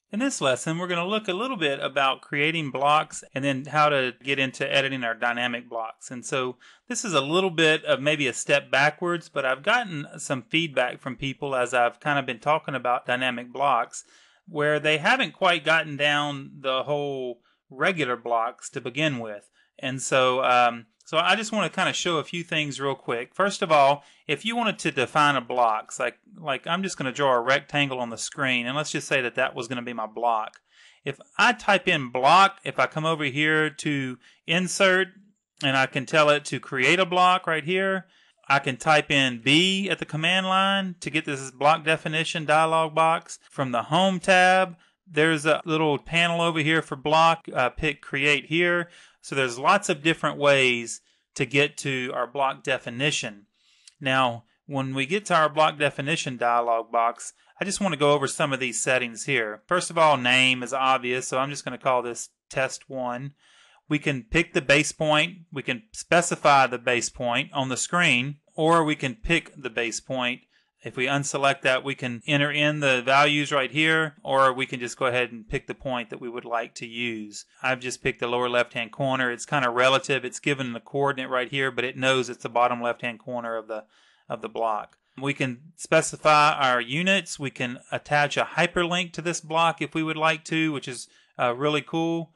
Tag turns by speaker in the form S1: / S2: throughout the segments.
S1: In this lesson, we're going to look a little bit about creating blocks and then how to get into editing our dynamic blocks. And so this is a little bit of maybe a step backwards, but I've gotten some feedback from people as I've kind of been talking about dynamic blocks where they haven't quite gotten down the whole regular blocks to begin with. And so I just want to kind of show a few things real quick. First of all, if you wanted to define a block, like I'm just going to draw a rectangle on the screen, and let's just say that that was going to be my block. If I type in block, if I come over here to insert, and I can tell it to create a block right here, I can type in B at the command line to get this block definition dialog box. From the Home tab, there's a little panel over here for block. Pick Create here. So there's lots of different ways to get to our block definition. Now, when we get to our block definition dialog box, I just want to go over some of these settings here. First of all, name is obvious, so I'm just going to call this Test 1. We can pick the base point. We can specify the base point on the screen, or we can pick the base point. If we unselect that, we can enter in the values right here, or we can just go ahead and pick the point that we would like to use. I've just picked the lower left-hand corner. It's kind of relative. It's given the coordinate right here, but it knows it's the bottom left-hand corner of the block. We can specify our units. We can attach a hyperlink to this block if we would like to, which is really cool.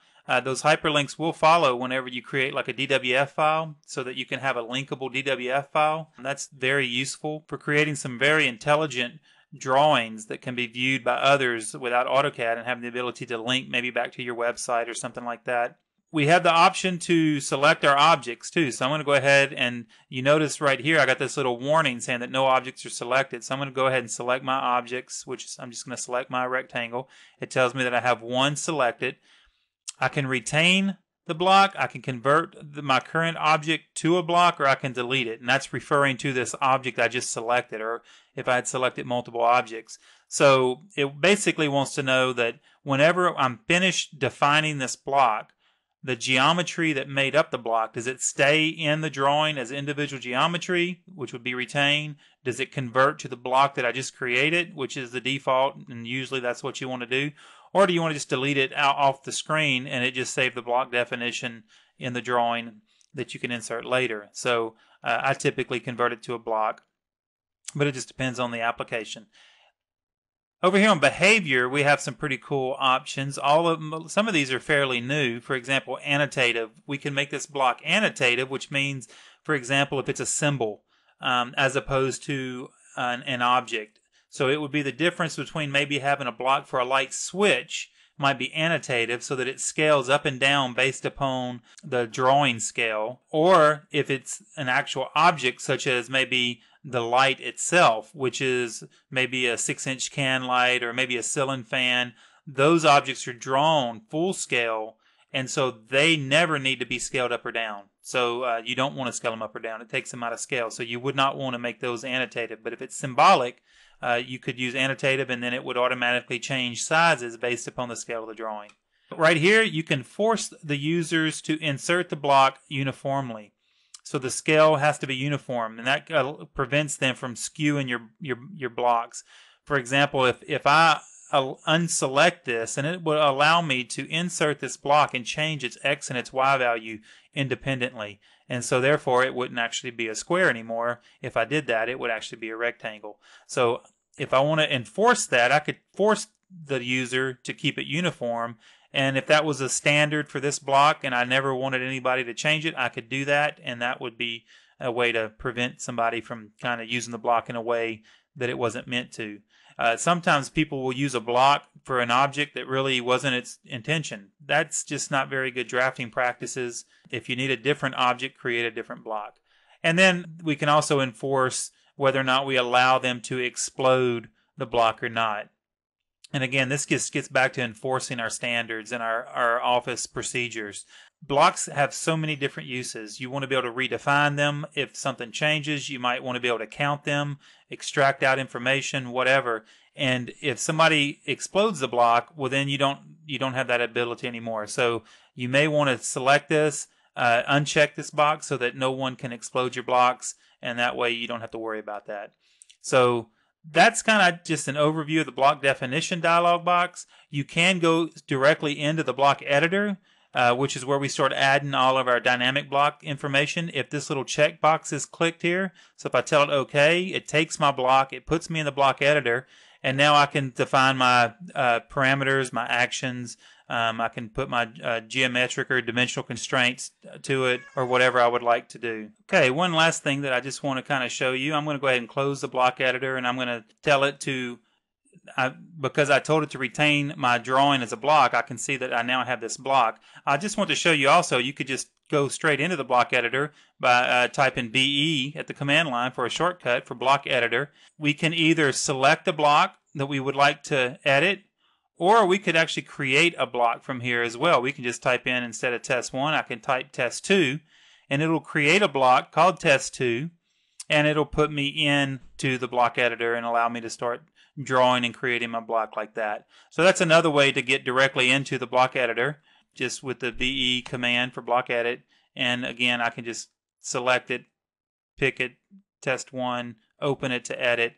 S1: Those hyperlinks will follow whenever you create like a DWF file so that you can have a linkable DWF file. And that's very useful for creating some very intelligent drawings that can be viewed by others without AutoCAD and having the ability to link maybe back to your website or something like that. We have the option to select our objects too. So I'm going to go ahead and you notice right here I got this little warning saying that no objects are selected. So I'm going to go ahead and select my objects, which I'm just going to select my rectangle. It tells me that I have one selected. I can retain the block, I can convert my current object to a block, or I can delete it. And that's referring to this object I just selected, or if I had selected multiple objects. So it basically wants to know that whenever I'm finished defining this block, the geometry that made up the block, does it stay in the drawing as individual geometry, which would be retained? Does it convert to the block that I just created, which is the default, and usually that's what you want to do? Or do you want to just delete it out off the screen and it just save the block definition in the drawing that you can insert later? So I typically convert it to a block, but it just depends on the application. Over here on behavior, we have some pretty cool options. Some of these are fairly new. For example, annotative. We can make this block annotative, which means, for example, if it's a symbol as opposed to an object. So it would be the difference between maybe having a block for a light switch might be annotative so that it scales up and down based upon the drawing scale. Or if it's an actual object such as maybe the light itself, which is maybe a 6-inch can light or maybe a ceiling fan, those objects are drawn full scale, and so they never need to be scaled up or down. So you don't want to scale them up or down. It takes them out of scale. So you would not want to make those annotative. But if it's symbolic, you could use annotative, and then it would automatically change sizes based upon the scale of the drawing. Right here, you can force the users to insert the block uniformly. So the scale has to be uniform, and that prevents them from skewing your blocks. For example, if I unselect this, and it would allow me to insert this block and change its X and its Y value independently. And so therefore it wouldn't actually be a square anymore. If I did that, it would actually be a rectangle. So if I want to enforce that, I could force the user to keep it uniform. And if that was a standard for this block and I never wanted anybody to change it, I could do that. And that would be a way to prevent somebody from kind of using the block in a way that it wasn't meant to. Sometimes people will use a block for an object that really wasn't its intention. That's just not very good drafting practices. If you need a different object, create a different block. And then we can also enforce whether or not we allow them to explode the block or not. And again, this just gets back to enforcing our standards and our office procedures. Blocks have so many different uses. You want to be able to redefine them. If something changes, you might want to be able to count them, extract out information, whatever. And if somebody explodes the block, well, then you don't have that ability anymore. So you may want to select this, uncheck this box so that no one can explode your blocks, and that way you don't have to worry about that. So that's kind of just an overview of the block definition dialog box. You can go directly into the block editor, which is where we start adding all of our dynamic block information. If this little checkbox is clicked here, so if I tell it OK, it takes my block, it puts me in the block editor, and now I can define my parameters, my actions. I can put my geometric or dimensional constraints to it, or whatever I would like to do. Okay, one last thing that I just want to kind of show you. I'm going to go ahead and close the block editor, and I'm going to tell it to, because I told it to retain my drawing as a block, I can see that I now have this block. I just want to show you also, you could just go straight into the block editor by typing BE at the command line for a shortcut for block editor. We can either select the block that we would like to edit, or we could actually create a block from here as well. We can just type in, instead of test1, I can type test2, and it'll create a block called test2, and it'll put me into the block editor and allow me to start drawing and creating my block like that. So that's another way to get directly into the block editor, just with the BE command for block edit. And again, I can just select it, pick it, test1, open it to edit,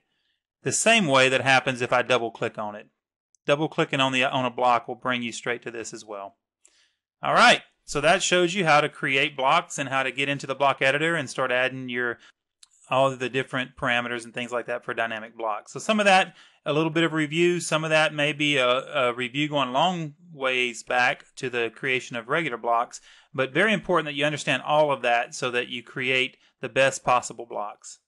S1: the same way that happens if I double click on it. Double clicking on a block will bring you straight to this as well. All right, so that shows you how to create blocks and how to get into the block editor and start adding all of the different parameters and things like that for dynamic blocks. So some of that, a little bit of review. Some of that may be a review going long ways back to the creation of regular blocks, but very important that you understand all of that so that you create the best possible blocks.